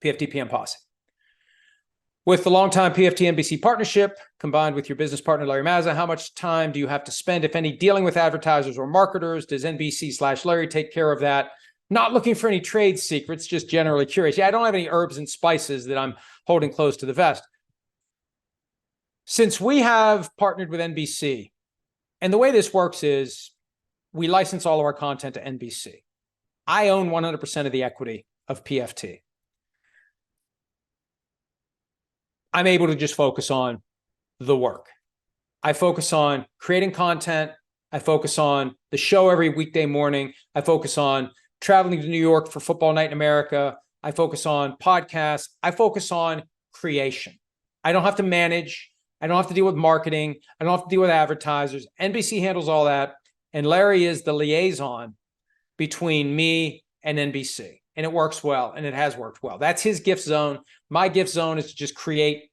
PFT Posse. With the longtime PFT NBC partnership, combined with your business partner, Larry Mazza, how much time do you have to spend, if any, dealing with advertisers or marketers? Does NBC/Larry take care of that? Not looking for any trade secrets, just generally curious. Yeah, I don't have any herbs and spices that I'm holding close to the vest. Since we have partnered with NBC, and the way this works is we license all of our content to NBC. I own 100% of the equity of PFT. I'm able to just focus on the work. I focus on creating content. I focus on the show every weekday morning. I focus on traveling to New York for Football Night in America. I focus on podcasts. I focus on creation. I don't have to manage. I don't have to deal with marketing. I don't have to deal with advertisers. NBC handles all that. And Larry is the liaison between me and NBC. And it works well, and it has worked well. That's his gift zone. My gift zone is to just create,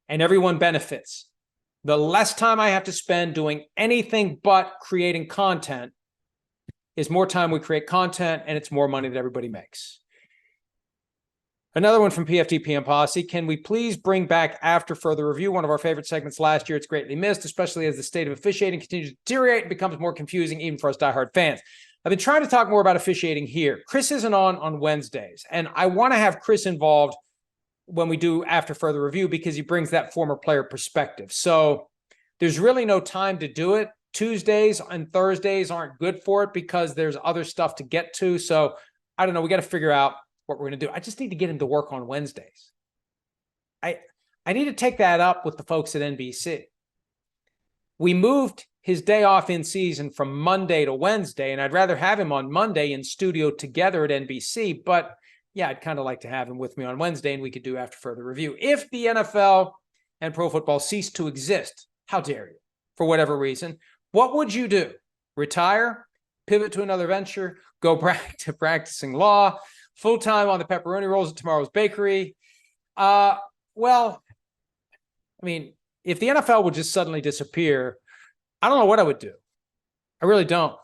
and everyone benefits. The less time I have to spend doing anything but creating content is more time we create content, and it's more money that everybody makes. Another one from PFT Posse. Can we please bring back After Further Review, one of our favorite segments last year? It's greatly missed, especially as the state of officiating continues to deteriorate and becomes more confusing even for us diehard fans. I've been trying to talk more about officiating here. Chris isn't on Wednesdays, and I want to have Chris involved when we do After Further Review because he brings that former player perspective. So there's really no time to do it. Tuesdays and Thursdays aren't good for it because there's other stuff to get to. So I don't know. We got to figure out what we're going to do. I just need to get him to work on Wednesdays. I need to take that up with the folks at NBC. We moved his day off in season from Monday to Wednesday, and I'd rather have him on Monday in studio together at NBC. But yeah, I'd kind of like to have him with me on Wednesday, and we could do After Further Review. If the NFL and pro football cease to exist, how dare you, for whatever reason, what would you do? Retire, pivot to another venture, go back to practicing law, full-time on the pepperoni rolls at Tomorrow's Bakery? Well, I mean, if the NFL would just suddenly disappear, I don't know what I would do. I really don't. I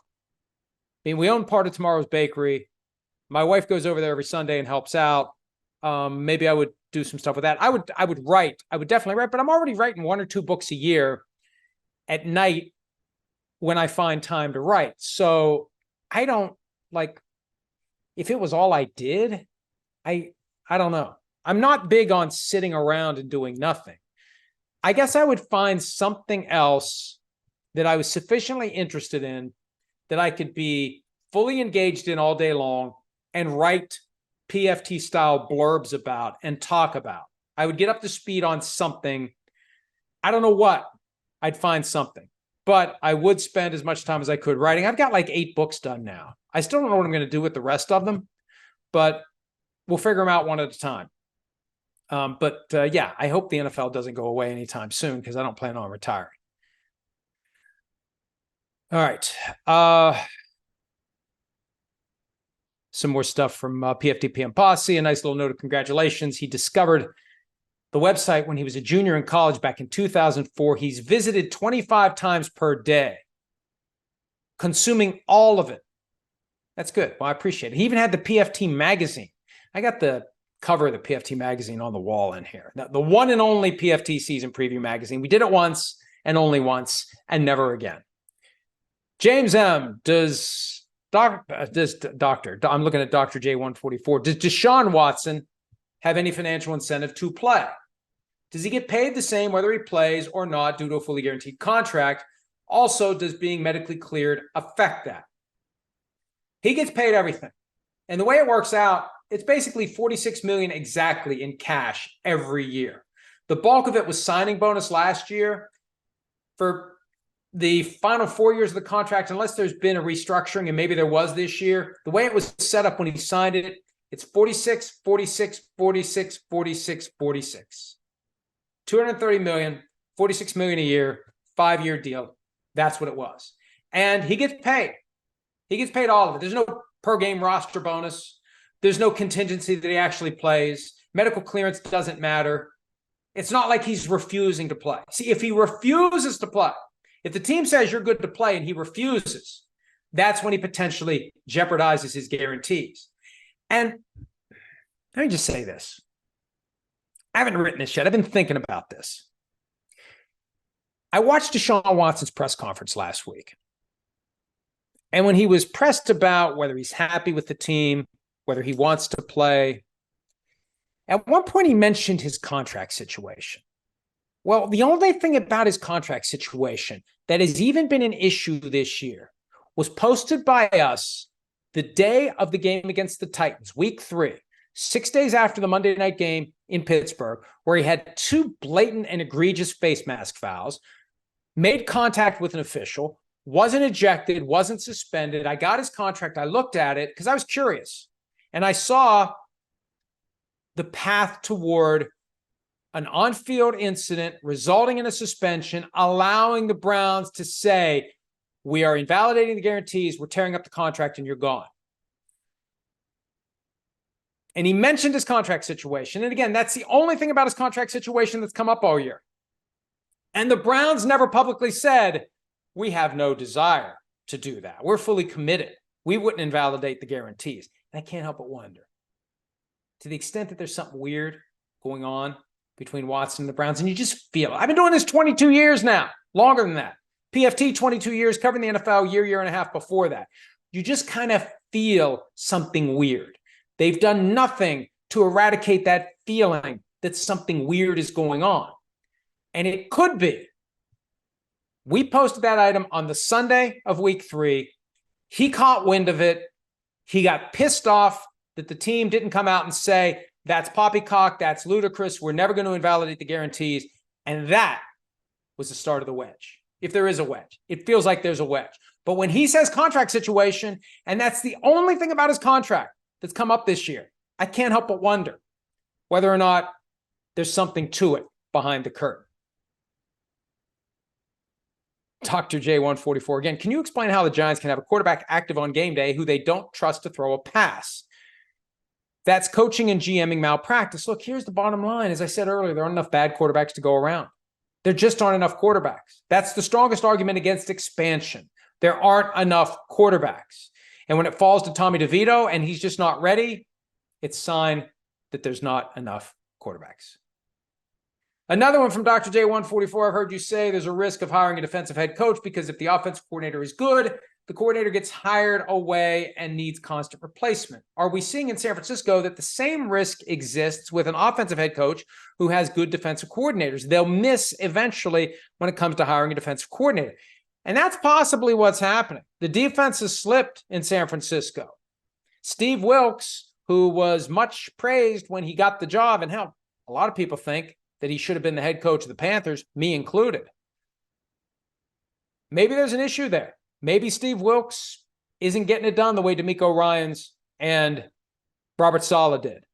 mean, we own part of Tomorrow's Bakery. My wife goes over there every Sunday and helps out. Maybe I would do some stuff with that. I would write. I would definitely write, but I'm already writing 1 or 2 books a year at night when I find time to write. So I don't if it was all I did, I don't know. I'm not big on sitting around and doing nothing. I guess I would find something else that I was sufficiently interested in that I could be fully engaged in all day long and write PFT style blurbs about and talk about. I would get up to speed on something. I don't know what. I'd find something, but I would spend as much time as I could writing. I've got like 8 books done now. I still don't know what I'm going to do with the rest of them, but we'll figure them out one at a time. Yeah, I hope the NFL doesn't go away anytime soon because I don't plan on retiring. All right. Some more stuff from PFT Posse. A nice little note of congratulations. He discovered the website when he was a junior in college back in 2004. He's visited 25 times per day, consuming all of it. That's good. Well, I appreciate it. He even had the PFT magazine. I got the cover of the PFT magazine on the wall in here. The one and only PFT season preview magazine. We did it once and only once and never again. James M. I'm looking at Dr. J144. Does Deshaun Watson have any financial incentive to play? Does he get paid the same whether he plays or not due to a fully guaranteed contract? Also, does being medically cleared affect that? He gets paid everything. And the way it works out, it's basically $46 million exactly in cash every year. The bulk of it was signing bonus last year. For the final 4 years of the contract, unless there's been a restructuring, and maybe there was this year, the way it was set up when he signed it, it's 46, 46, 46, 46, 46. $230 million, $46 million a year, 5-year deal. That's what it was. And he gets paid. He gets paid all of it. There's no per game roster bonus. There's no contingency that he actually plays. Medical clearance doesn't matter. It's not like he's refusing to play. See, if he refuses to play, if the team says you're good to play and he refuses, that's when he potentially jeopardizes his guarantees. And Let me just say this. I haven't written this yet. I've been thinking about this. I watched Deshaun Watson's press conference last week. And when he was pressed about whether he's happy with the team, whether he wants to play, at one point he mentioned his contract situation. Well, the only thing about his contract situation that has even been an issue this year was posted by us the day of the game against the Titans, week 3, 6 days after the Monday night game in Pittsburgh, where he had 2 blatant and egregious face mask fouls, made contact with an official, wasn't ejected, wasn't suspended. I got his contract. I looked at it because I was curious. And I saw the path toward an on-field incident resulting in a suspension, allowing the Browns to say, we are invalidating the guarantees, we're tearing up the contract, and you're gone. And he mentioned his contract situation. And again, that's the only thing about his contract situation that's come up all year. And the Browns never publicly said, we have no desire to do that. We're fully committed. We wouldn't invalidate the guarantees. And I can't help but wonder, to the extent that there's something weird going on between Watson and the Browns, and you just feel it. I've been doing this 22 years now, longer than that. PFT, 22 years, covering the NFL, year and a half before that. You just kind of feel something weird. They've done nothing to eradicate that feeling that something weird is going on. And it could be. We posted that item on the Sunday of week 3. He caught wind of it. He got pissed off that the team didn't come out and say, that's poppycock, that's ludicrous, we're never going to invalidate the guarantees. And that was the start of the wedge. If there is a wedge, it feels like there's a wedge. But when he says contract situation, and that's the only thing about his contract that's come up this year, I can't help but wonder whether or not there's something to it behind the curtain. Dr. J144 again, can you explain how the Giants can have a quarterback active on game day who they don't trust to throw a pass? That's coaching and GMing malpractice. Look, here's the bottom line. As I said earlier, there aren't enough bad quarterbacks to go around. There just aren't enough quarterbacks. That's the strongest argument against expansion. There aren't enough quarterbacks. And when it falls to Tommy DeVito and he's just not ready, it's a sign that there's not enough quarterbacks. Another one from Dr. J144. I've heard you say there's a risk of hiring a defensive head coach because if the offensive coordinator is good, the coordinator gets hired away and needs constant replacement. Are we seeing in San Francisco that the same risk exists with an offensive head coach who has good defensive coordinators? They'll miss eventually when it comes to hiring a defensive coordinator. And that's possibly what's happening. The defense has slipped in San Francisco. Steve Wilkes, who was much praised when he got the job, and hell, a lot of people think that he should have been the head coach of the Panthers, me included. Maybe there's an issue there. Maybe Steve Wilkes isn't getting it done the way DeMeco Ryans and Robert Saleh did.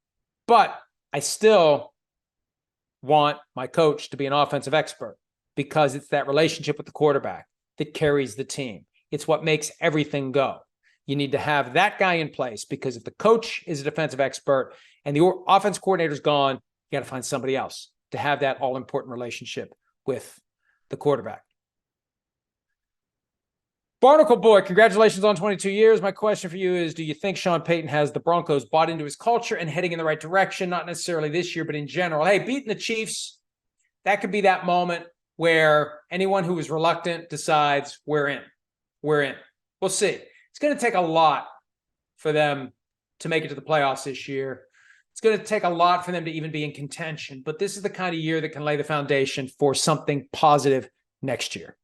But I still want my coach to be an offensive expert because it's that relationship with the quarterback that carries the team. It's what makes everything go. You need to have that guy in place because if the coach is a defensive expert and the offense coordinator's gone, you got to find somebody else to have that all-important relationship with the quarterback. Barnacle Boy, congratulations on 22 years. My question for you is, do you think Sean Payton has the Broncos bought into his culture and heading in the right direction? Not necessarily this year, but in general. Hey, beating the Chiefs, that could be that moment where anyone who is reluctant decides we're in. We're in. We'll see. It's going to take a lot for them to make it to the playoffs this year. It's going to take a lot for them to even be in contention, but this is the kind of year that can lay the foundation for something positive next year.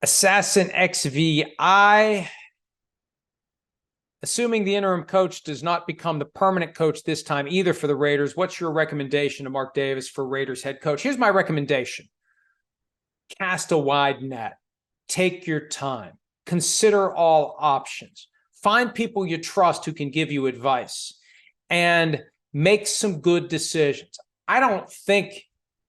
Assassin XVI, assuming the interim coach does not become the permanent coach this time either for the Raiders, what's your recommendation to Mark Davis for Raiders head coach? Here's my recommendation. Cast a wide net. Take your time. Consider all options. Find people you trust who can give you advice and make some good decisions. I don't think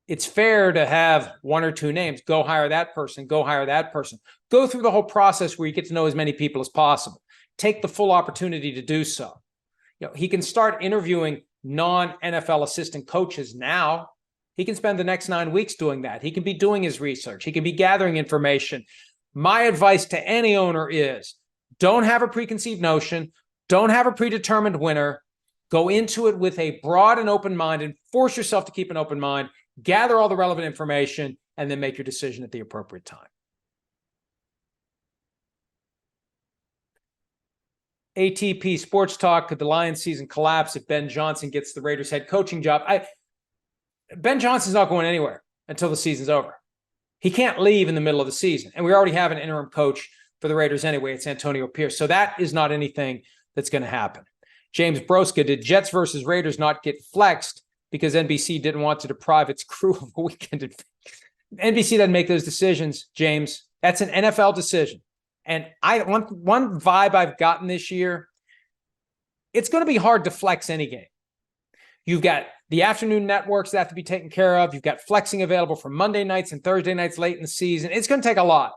it's fair to have one or two names. Go hire that person. Go hire that person. Go through the whole process where you get to know as many people as possible. Take the full opportunity to do so. You know, he can start interviewing non-NFL assistant coaches now. He can spend the next 9 weeks doing that. He can be doing his research. He can be gathering information. My advice to any owner is Don't have a preconceived notion. Don't have a predetermined winner. Go into it with a broad and open mind and force yourself to keep an open mind, gather all the relevant information, and then make your decision at the appropriate time. ATP Sports Talk, could the Lions season collapse if Ben Johnson gets the Raiders head coaching job? Ben Johnson's not going anywhere until the season's over. He can't leave in the middle of the season. And we already have an interim coach for the Raiders anyway. It's Antonio Pierce. So that is not anything that's going to happen. James Broska, did Jets versus Raiders not get flexed because NBC didn't want to deprive its crew of a weekend? NBC doesn't make those decisions, James. That's an NFL decision. And one vibe I've gotten this year, it's going to be hard to flex any game. You've got the afternoon networks that have to be taken care of. You've got flexing available for Monday nights and Thursday nights late in the season. It's going to take a lot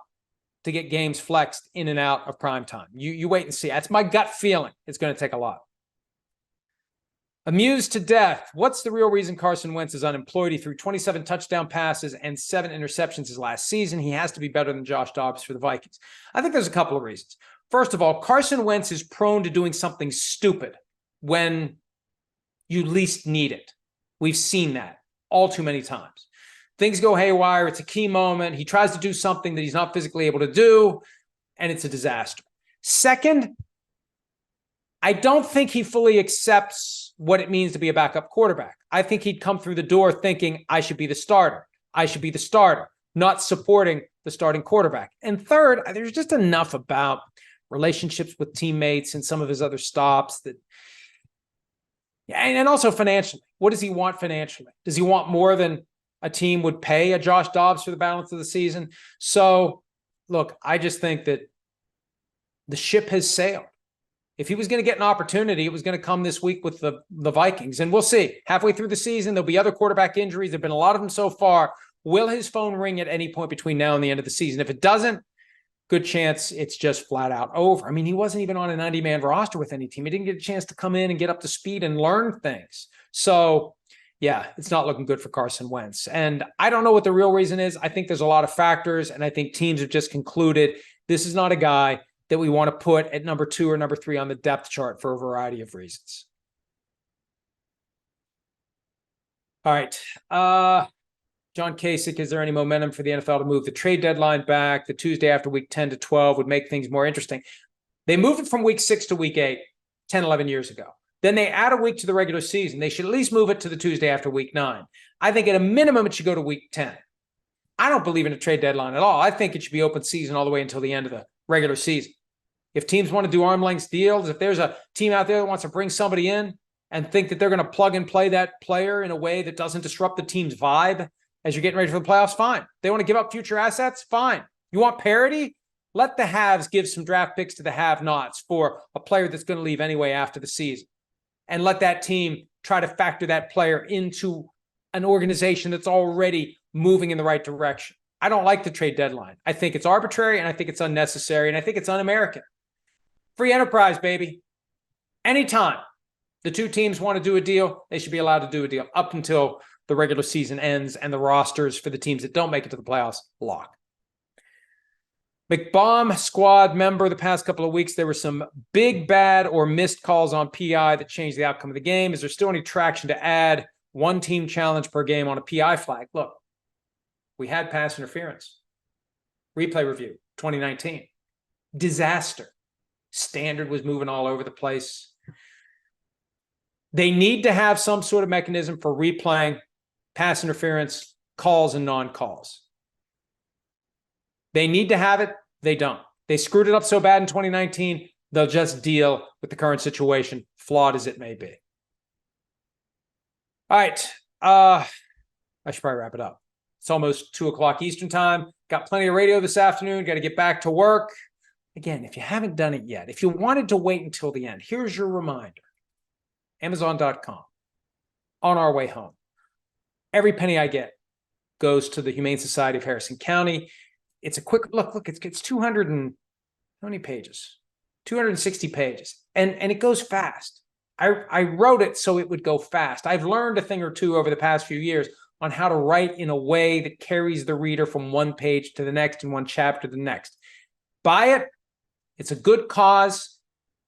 to get games flexed in and out of prime time. You wait and see. That's my gut feeling. It's going to take a lot. Amused to death. What's the real reason Carson Wentz is unemployed? He threw 27 touchdown passes and 7 interceptions his last season. He has to be better than Josh Dobbs for the Vikings. I think there's a couple of reasons. First of all, Carson Wentz is prone to doing something stupid when you least need it. We've seen that all too many times. Things go haywire. It's a key moment. He tries to do something that he's not physically able to do, and it's a disaster. Second, I don't think he fully accepts what it means to be a backup quarterback. I think he'd come through the door thinking, I should be the starter. I should be the starter, not supporting the starting quarterback. And third, there's just enough about relationships with teammates and some of his other stops that, and also financially. What does he want financially? Does he want more than a team would pay a Josh Dobbs for the balance of the season? So, look, I just think that the ship has sailed. If he was going to get an opportunity, it was going to come this week with the Vikings. And we'll see. Halfway through the season, there'll be other quarterback injuries. There have been a lot of them so far. Will his phone ring at any point between now and the end of the season? If it doesn't, good chance it's just flat out over. I mean, he wasn't even on a 90-man roster with any team. He didn't get a chance to come in and get up to speed and learn things. So, yeah, it's not looking good for Carson Wentz. And I don't know what the real reason is. I think there's a lot of factors, and I think teams have just concluded this is not a guy that we want to put at number 2 or number 3 on the depth chart for a variety of reasons. All right. John Kasich, is there any momentum for the NFL to move the trade deadline back? The Tuesday after week 10 to 12 would make things more interesting. They moved it from week 6 to week 8, 10, 11 years ago. Then they add a week to the regular season. They should at least move it to the Tuesday after week 9. I think at a minimum, it should go to week 10. I don't believe in a trade deadline at all. I think it should be open season all the way until the end of the regular season. If teams want to do arm length deals, if there's a team out there that wants to bring somebody in and think that they're going to plug and play that player in a way that doesn't disrupt the team's vibe as you're getting ready for the playoffs, fine. They want to give up future assets, fine. You want parity? Let the haves give some draft picks to the have-nots for a player that's going to leave anyway after the season. And let that team try to factor that player into an organization that's already moving in the right direction. I don't like the trade deadline. I think it's arbitrary, and I think it's unnecessary, and I think it's un-American. Free enterprise, baby. Anytime the two teams want to do a deal, they should be allowed to do a deal up until the regular season ends and the rosters for the teams that don't make it to the playoffs lock. McBomb squad member, the past couple of weeks, there were some big, bad, or missed calls on PI that changed the outcome of the game. Is there still any traction to add one team challenge per game on a PI flag? Look, we had pass interference. Replay review, 2019. Disaster. Standard was moving all over the place. They need to have some sort of mechanism for replaying pass interference calls and non-calls. They need to have it. They don't. They screwed it up so bad in 2019, they'll just deal with the current situation, flawed as it may be. All right. I should probably wrap it up. It's almost 2 o'clock Eastern time. Got plenty of radio this afternoon. Got to get back to work. Again, if you haven't done it yet, if you wanted to wait until the end, here's your reminder. Amazon.com. On our way home. Every penny I get goes to the Humane Society of Harrison County. It's a quick look. Look, it's 200 and how many pages? 260 pages. And it goes fast. I wrote it so it would go fast. I've learned a thing or two over the past few years on how to write in a way that carries the reader from one page to the next and one chapter to the next. Buy it. It's a good cause.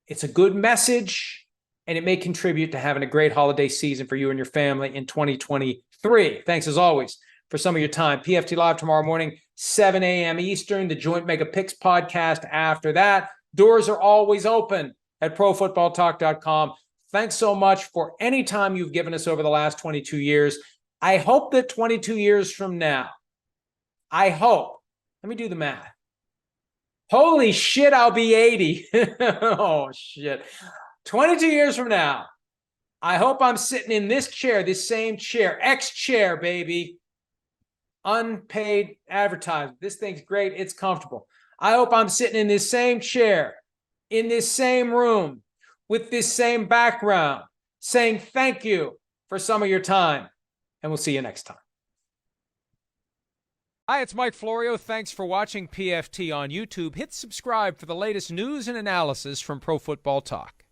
It's a good message. And it may contribute to having a great holiday season for you and your family in 2023. Thanks, as always, for some of your time. PFT Live tomorrow morning, 7 a.m. Eastern, the Joint Mega Picks podcast after that. Doors are always open at profootballtalk.com. Thanks so much for any time you've given us over the last 22 years. I hope that 22 years from now, let me do the math. Holy shit, I'll be 80. Oh, shit. 22 years from now, I hope I'm sitting in this chair, this same chair, X chair, baby. Unpaid advertisement. This thing's great. It's comfortable. I hope I'm sitting in this same chair, in this same room, with this same background, saying thank you for some of your time. And we'll see you next time. Hi, it's Mike Florio. Thanks for watching PFT on YouTube. Hit subscribe for the latest news and analysis from Pro Football Talk.